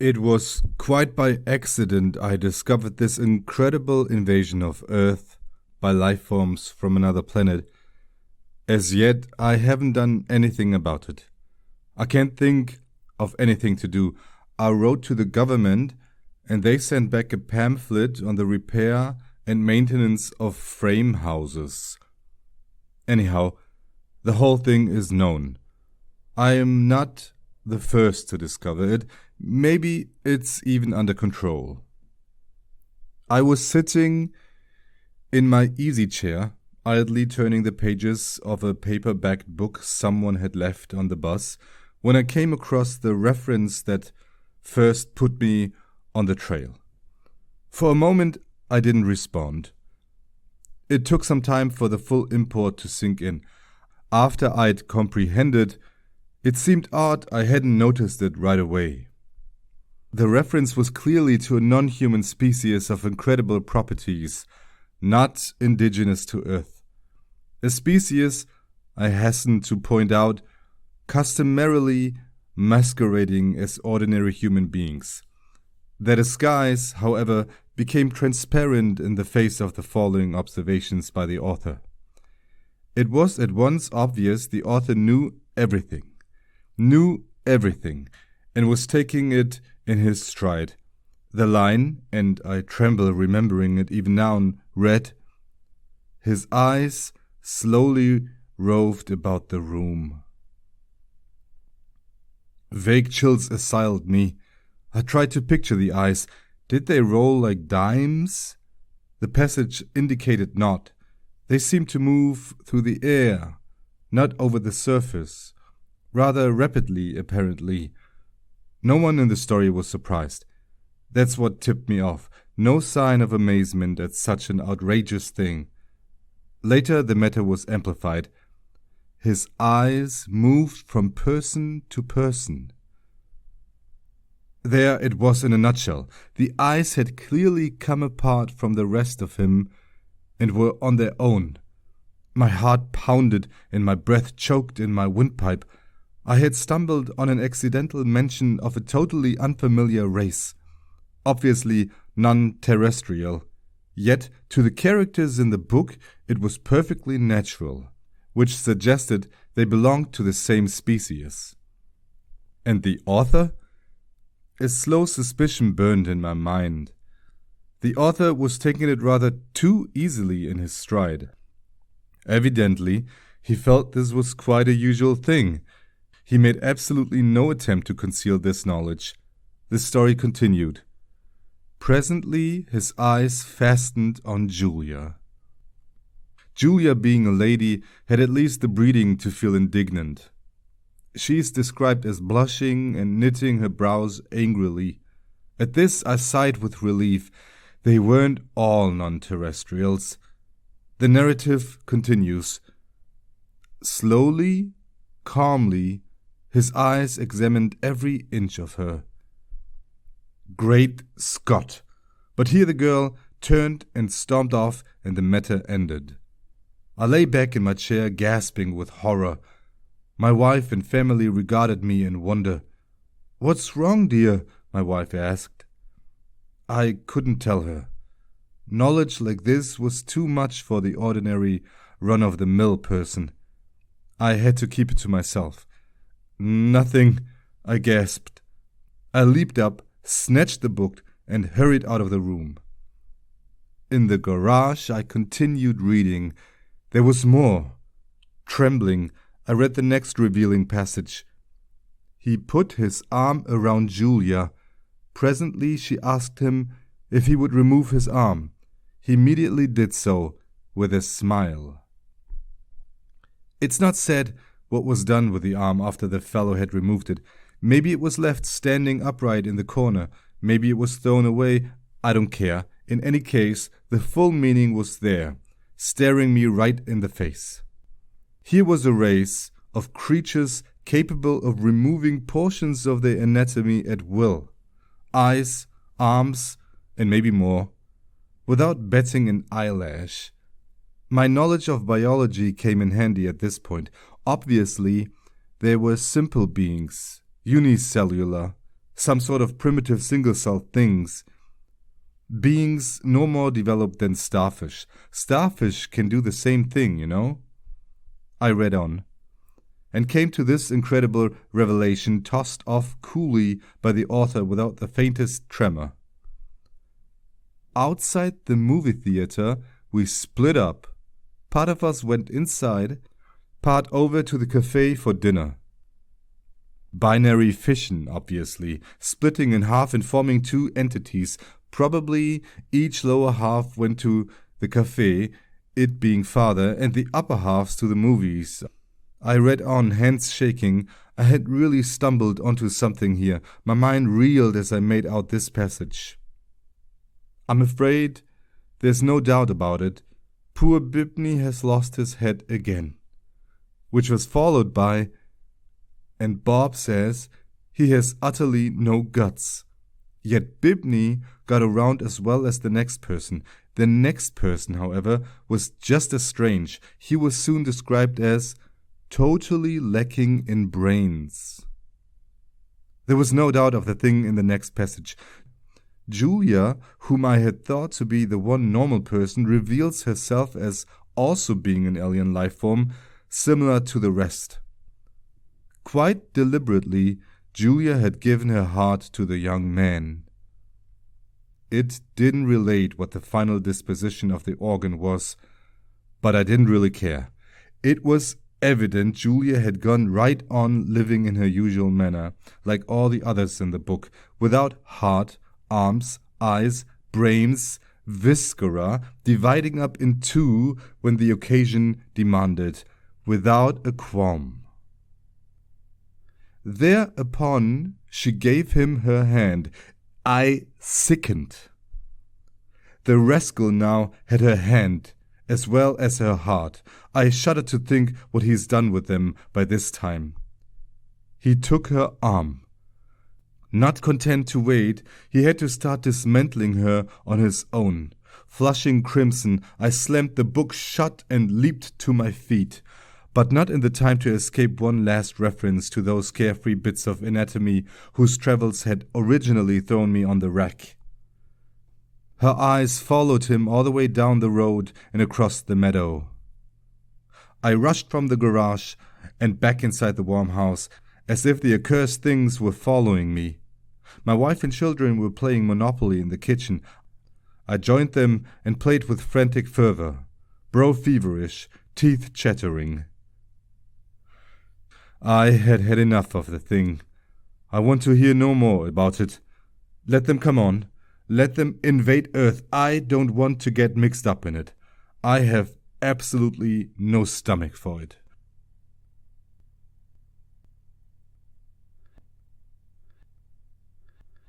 It was quite by accident I discovered this incredible invasion of Earth by life forms from another planet. As yet, I haven't done anything about it. I can't think of anything to do. I wrote to the government and they sent back a pamphlet on the repair and maintenance of frame houses. Anyhow, the whole thing is known. I am not the first to discover it. Maybe it's even under control. I was sitting in my easy chair, idly turning the pages of a paper-backed book someone had left on the bus, when I came across the reference that first put me on the trail. For a moment, I didn't respond. It took some time for the full import to sink in. After I'd comprehended, it seemed odd I hadn't noticed it right away. The reference was clearly to a non-human species of incredible properties, not indigenous to Earth. A species, I hasten to point out, customarily masquerading as ordinary human beings. Their disguise, however, became transparent in the face of the following observations by the author. It was at once obvious the author knew everything, and was taking it in his stride. The line, and I tremble remembering it even now, read, "His eyes slowly roved about the room." Vague chills assailed me. I tried to picture the eyes. Did they roll like dimes? The passage indicated not. They seemed to move through the air, not over the surface. Rather rapidly, apparently. No one in the story was surprised. That's what tipped me off. No sign of amazement at such an outrageous thing. Later, the matter was amplified. His eyes moved from person to person. There it was in a nutshell. The eyes had clearly come apart from the rest of him and were on their own. My heart pounded and my breath choked in my windpipe. I had stumbled on an accidental mention of a totally unfamiliar race, obviously non-terrestrial. Yet to the characters in the book it was perfectly natural, which suggested they belonged to the same species. And the author? A slow suspicion burned in my mind. The author was taking it rather too easily in his stride. Evidently, he felt this was quite a usual thing. He made absolutely no attempt to conceal this knowledge. The story continued. Presently, his eyes fastened on Julia. Julia, being a lady, had at least the breeding to feel indignant. She is described as blushing and knitting her brows angrily. At this I sighed with relief. They weren't all non-terrestrials. The narrative continues. Slowly, calmly, his eyes examined every inch of her. Great Scott! But here the girl turned and stormed off, and the matter ended. I lay back in my chair, gasping with horror. My wife and family regarded me in wonder. "What's wrong, dear?" my wife asked. I couldn't tell her. Knowledge like this was too much for the ordinary, run-of-the-mill person. I had to keep it to myself. "Nothing," I gasped. I leaped up, snatched the book, and hurried out of the room. In the garage, I continued reading. There was more. Trembling, I read the next revealing passage. He put his arm around Julia. Presently, she asked him if he would remove his arm. He immediately did so, with a smile. It's not said what was done with the arm after the fellow had removed it. Maybe it was left standing upright in the corner. Maybe it was thrown away. I don't care. In any case, the full meaning was there, staring me right in the face. Here was a race of creatures capable of removing portions of their anatomy at will. Eyes, arms, and maybe more, without batting an eyelash. My knowledge of biology came in handy at this point. Obviously, they were simple beings, unicellular, some sort of primitive single-celled things. Beings no more developed than starfish. Starfish can do the same thing, you know? I read on, and came to this incredible revelation, tossed off coolly by the author without the faintest tremor. Outside the movie theater, we split up. Part of us went inside, part over to the cafe for dinner. Binary fission, obviously, splitting in half and forming two entities. Probably each lower half went to the cafe, it being father, and the upper halves to the movies. I read on, hands shaking. I had really stumbled onto something here. My mind reeled as I made out this passage. I'm afraid there's no doubt about it. Poor Bibney has lost his head again. Which was followed by, and Bob says he has utterly no guts. Yet Bibney got around as well as the next person. The next person, however, was just as strange. He was soon described as totally lacking in brains. There was no doubt of the thing in the next passage. Julia, whom I had thought to be the one normal person, reveals herself as also being an alien life form, similar to the rest. Quite deliberately, Julia had given her heart to the young man. It didn't relate what the final disposition of the organ was, but I didn't really care. It was evident Julia had gone right on living in her usual manner, like all the others in the book, without heart, arms, eyes, brains, viscera, dividing up in two when the occasion demanded, without a qualm. Thereupon she gave him her hand. I sickened. The rascal now had her hand, as well as her heart. I shuddered to think what he's done with them by this time. He took her arm. Not content to wait, he had to start dismantling her on his own. Flushing crimson, I slammed the book shut and leaped to my feet, but not in the time to escape one last reference to those carefree bits of anatomy whose travels had originally thrown me on the rack. Her eyes followed him all the way down the road and across the meadow. I rushed from the garage and back inside the warm house, as if the accursed things were following me. My wife and children were playing Monopoly in the kitchen. I joined them and played with frantic fervor, bro-feverish, teeth chattering. I had had enough of the thing. I want to hear no more about it. Let them come on. Let them invade Earth. I don't want to get mixed up in it. I have absolutely no stomach for it.